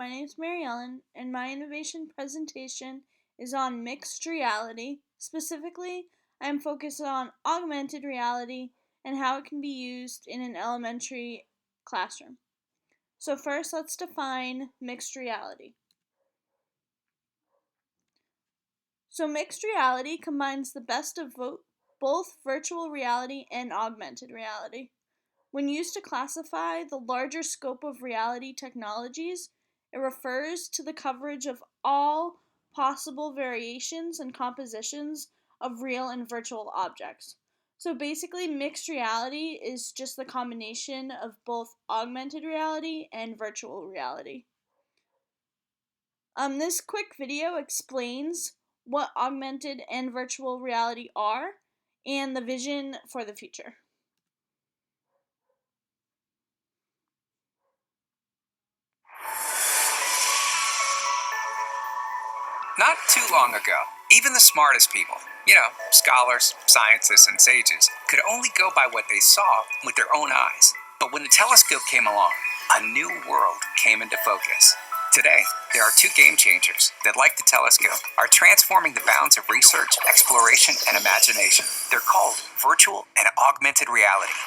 my name is Mariellen, and my innovation presentation is on mixed reality. Specifically, I am focused on augmented reality and how it can be used in an elementary classroom. So first, let's define mixed reality. So mixed reality combines the best of both virtual reality and augmented reality. When used to classify the larger scope of reality technologies, it refers to the coverage of all possible variations and compositions of real and virtual objects. So basically, mixed reality is just the combination of both augmented reality and virtual reality. This quick video explains what augmented and virtual reality are and the vision for the future. Not too long ago, even the smartest people, scholars, scientists, and sages, could only go by what they saw with their own eyes. But when the telescope came along, a new world came into focus. Today, there are two game changers that, like the telescope, are transforming the bounds of research, exploration, and imagination. They're called virtual and augmented reality.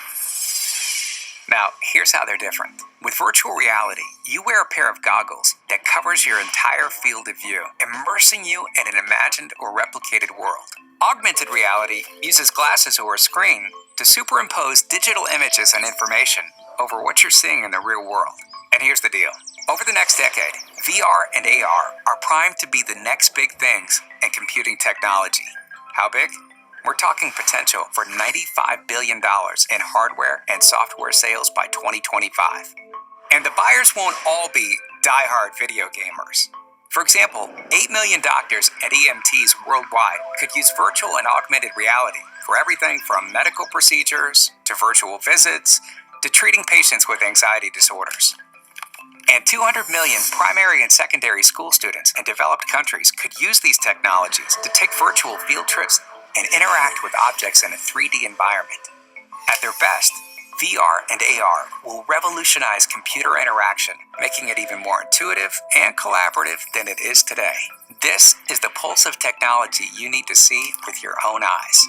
Now, here's how they're different. With virtual reality, you wear a pair of goggles that covers your entire field of view, immersing you in an imagined or replicated world. Augmented reality uses glasses or a screen to superimpose digital images and information over what you're seeing in the real world. And here's the deal. Over the next decade, VR and AR are primed to be the next big things in computing technology. How big? We're talking potential for $95 billion in hardware and software sales by 2025. And the buyers won't all be die-hard video gamers. For example, 8 million doctors and EMTs worldwide could use virtual and augmented reality for everything from medical procedures to virtual visits to treating patients with anxiety disorders. And 200 million primary and secondary school students in developed countries could use these technologies to take virtual field trips and interact with objects in a 3D environment. At their best, VR and AR will revolutionize computer interaction, making it even more intuitive and collaborative than it is today. This is the pulse of technology you need to see with your own eyes.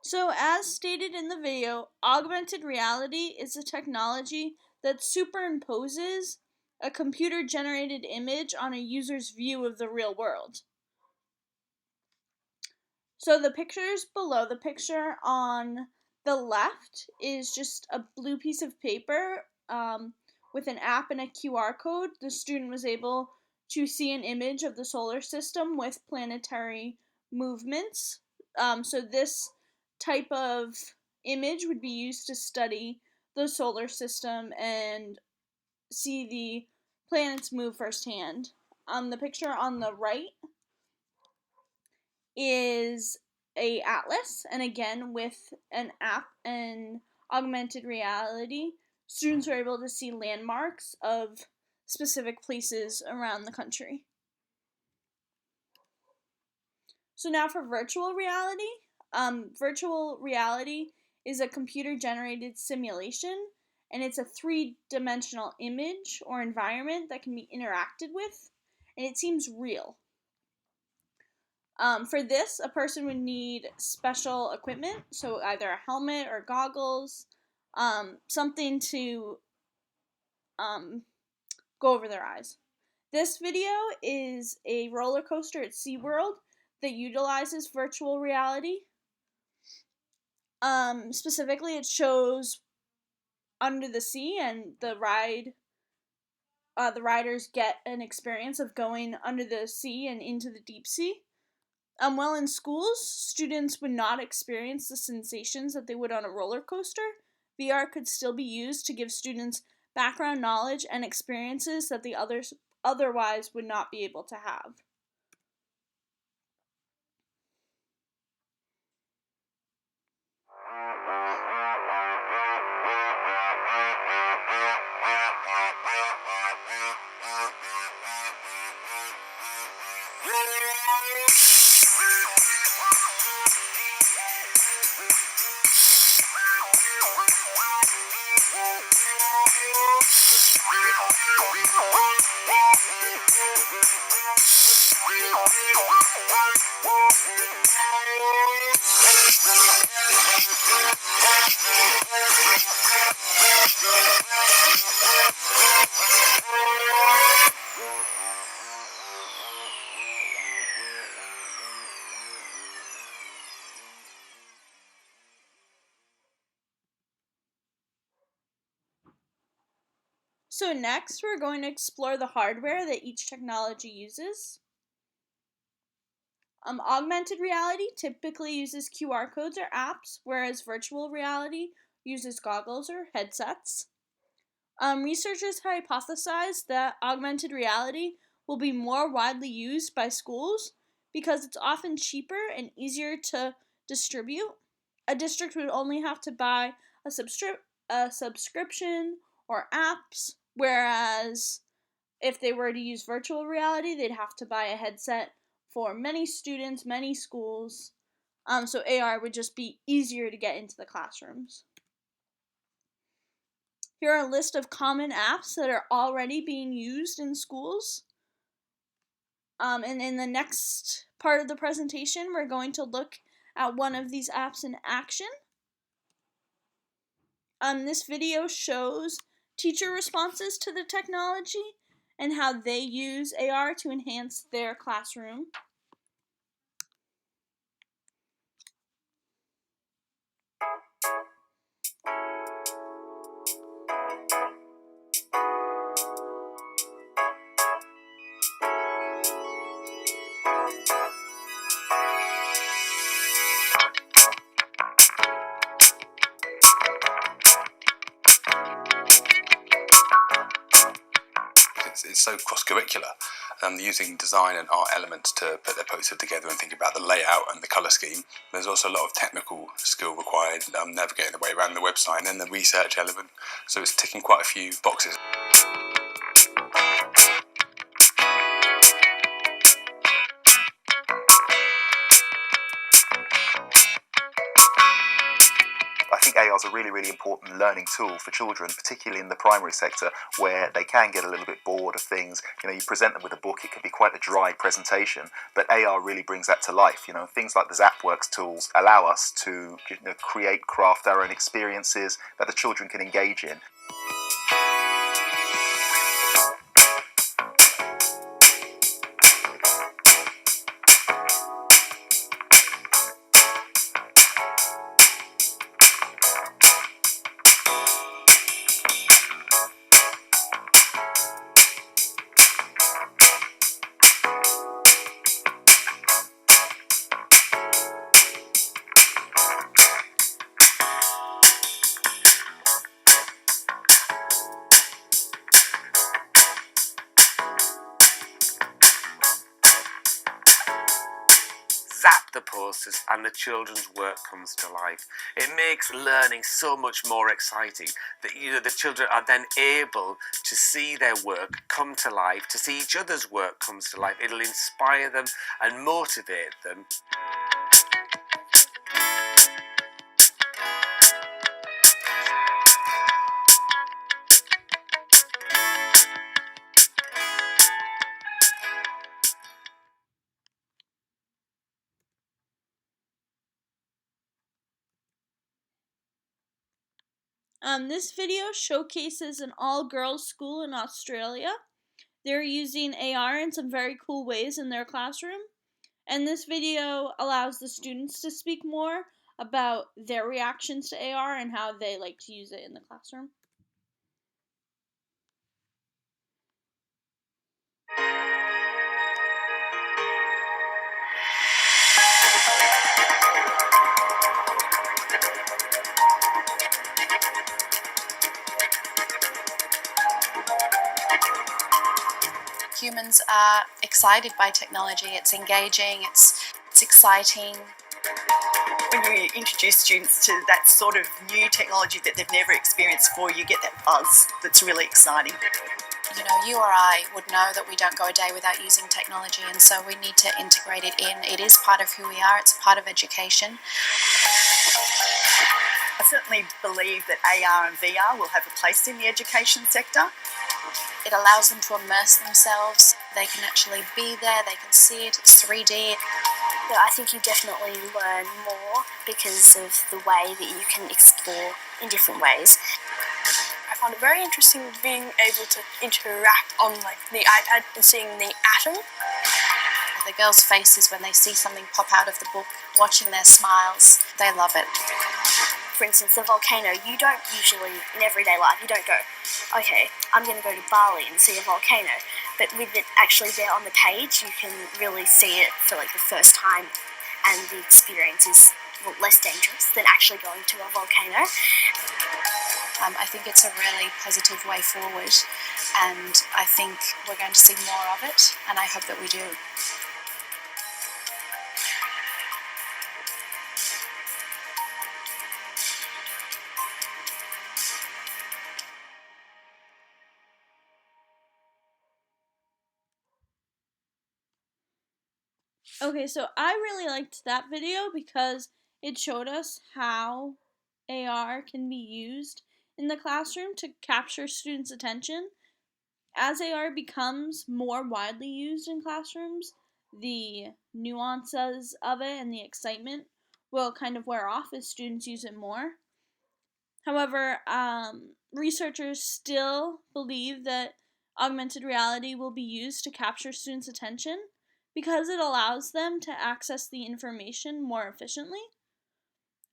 So, as stated in the video, augmented reality is a technology that superimposes a computer-generated image on a user's view of the real world. So the pictures below, the picture on the left is just a blue piece of paper with an app and a QR code. The student was able to see an image of the solar system with planetary movements. So this type of image would be used to study the solar system and see the planets move firsthand. The picture on the right is a atlas, and again with an app and augmented reality, students are able to see landmarks of specific places around the country. So now for virtual reality. Virtual reality is a computer-generated simulation, and it's a three-dimensional image or environment that can be interacted with, and it seems real. For this, a person would need special equipment, so either a helmet or goggles, something to go over their eyes. This video is a roller coaster at SeaWorld that utilizes virtual reality. Specifically, it shows under the sea, and the riders get an experience of going under the sea and into the deep sea. While in schools, students would not experience the sensations that they would on a roller coaster. VR could still be used to give students background knowledge and experiences that the others otherwise would not be able to have. So next, we're going to explore the hardware that each technology uses. Augmented reality typically uses QR codes or apps, whereas virtual reality uses goggles or headsets. Researchers hypothesize that augmented reality will be more widely used by schools because it's often cheaper and easier to distribute. A district would only have to buy a subscription or apps, whereas if they were to use virtual reality, they'd have to buy a headset for many students, many schools. So AR would just be easier to get into the classrooms. Here are a list of common apps that are already being used in schools. And in the next part of the presentation, we're going to look at one of these apps in action. This video shows teacher responses to the technology and how they use AR to enhance their classroom. It's so cross-curricular, using design and art elements to put their poster together and think about the layout and the colour scheme. There's also a lot of technical skill required, navigating the way around the website, and then the research element. So it's ticking quite a few boxes. I think AR is a really, really important learning tool for children, particularly in the primary sector, where they can get a little bit bored of things. You present them with a book, it can be quite a dry presentation, but AR really brings that to life. Things like the ZapWorks tools allow us to create, craft our own experiences that the children can engage in. Zap the posters and the children's work comes to life. It makes learning so much more exciting that the children are then able to see their work come to life, to see each other's work comes to life. It'll inspire them and motivate them. This video showcases an all-girls school in Australia. They're using AR in some very cool ways in their classroom. And this video allows the students to speak more about their reactions to AR and how they like to use it in the classroom. Humans are excited by technology. It's engaging, it's exciting. When you introduce students to that sort of new technology that they've never experienced before, you get that buzz that's really exciting. You or I would know that we don't go a day without using technology, and so we need to integrate it in. It is part of who we are, it's part of education. I certainly believe that AR and VR will have a place in the education sector. It allows them to immerse themselves They can actually be there, they can see it, it's 3D. But I think you definitely learn more because of the way that you can explore in different ways. I found it very interesting being able to interact on like the iPad and seeing the atom. The girls' faces when they see something pop out of the book, watching their smiles, they love it. For instance, the volcano, you don't usually, in everyday life, you don't go, okay, I'm going to go to Bali and see a volcano. But with it actually there on the page, you can really see it for like the first time, and the experience is less dangerous than actually going to a volcano. I think it's a really positive way forward, and I think we're going to see more of it, and I hope that we do. Okay, so I really liked that video because it showed us how AR can be used in the classroom to capture students' attention. As AR becomes more widely used in classrooms, the nuances of it and the excitement will kind of wear off as students use it more. However, researchers still believe that augmented reality will be used to capture students' attention because it allows them to access the information more efficiently.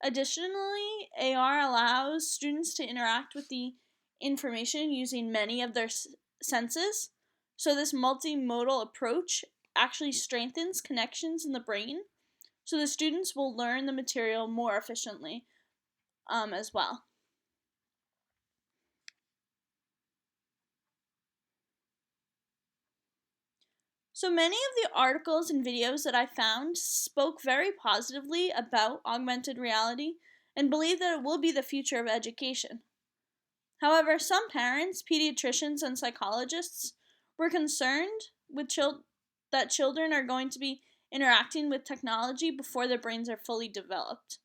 Additionally, AR allows students to interact with the information using many of their senses. So, this multimodal approach actually strengthens connections in the brain, so the students will learn the material more efficiently as well. So many of the articles and videos that I found spoke very positively about augmented reality and believe that it will be the future of education. However, some parents, pediatricians, and psychologists were concerned with that children are going to be interacting with technology before their brains are fully developed.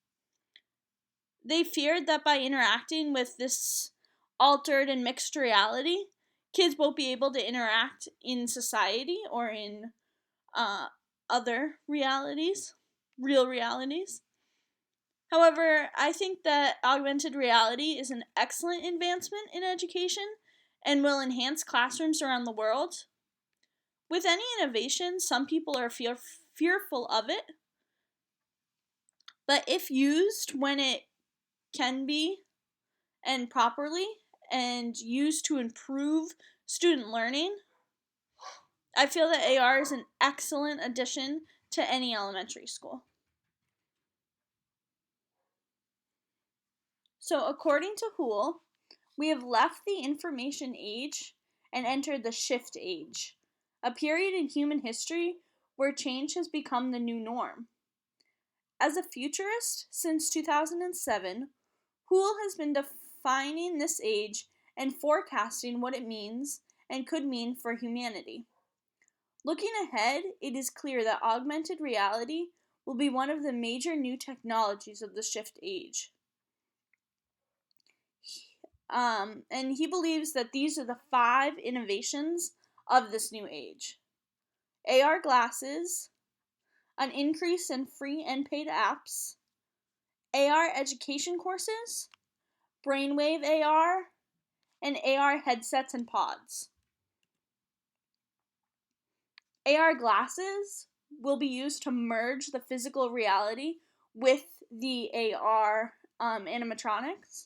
They feared that by interacting with this altered and mixed reality, kids won't be able to interact in society or in other realities, real realities. However, I think that augmented reality is an excellent advancement in education and will enhance classrooms around the world. With any innovation, some people are fearful of it, but if used when it can be and properly and used to improve student learning, I feel that AR is an excellent addition to any elementary school. So, according to Houle, we have left the information age and entered the shift age, a period in human history where change has become the new norm. As a futurist since 2007, Houle has been defining this age and forecasting what it means and could mean for humanity. Looking ahead, it is clear that augmented reality will be one of the major new technologies of the shift age. And he believes that these are the 5 innovations of this new age: AR glasses, an increase in free and paid apps, AR education courses, brainwave AR, and AR headsets and pods. AR glasses will be used to merge the physical reality with the AR animatronics.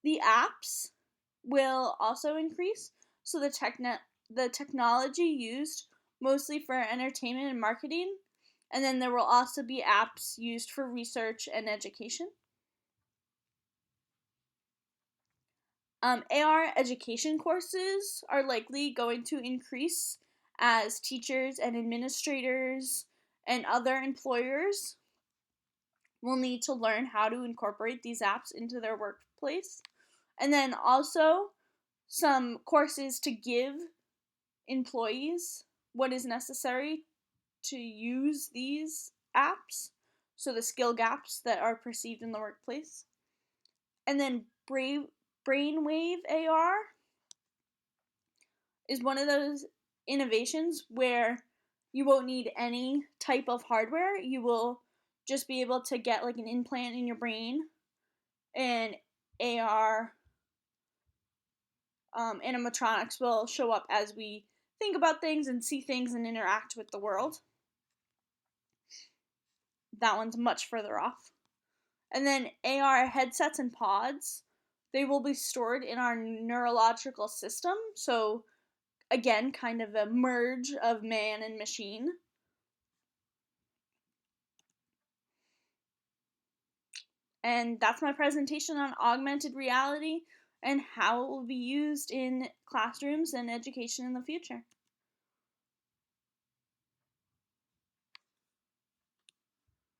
The apps will also increase, so the technology used mostly for entertainment and marketing, and then there will also be apps used for research and education. AR education courses are likely going to increase as teachers and administrators and other employers will need to learn how to incorporate these apps into their workplace. And then also some courses to give employees what is necessary to use these apps, so the skill gaps that are perceived in the workplace. And then brainwave AR is one of those innovations where you won't need any type of hardware. You will just be able to get like an implant in your brain, and AR animatronics will show up as we think about things and see things and interact with the world. That one's much further off. And then AR headsets and pods, they will be stored in our neurological system. So, again, kind of a merge of man and machine. And that's my presentation on augmented reality and how it will be used in classrooms and education in the future.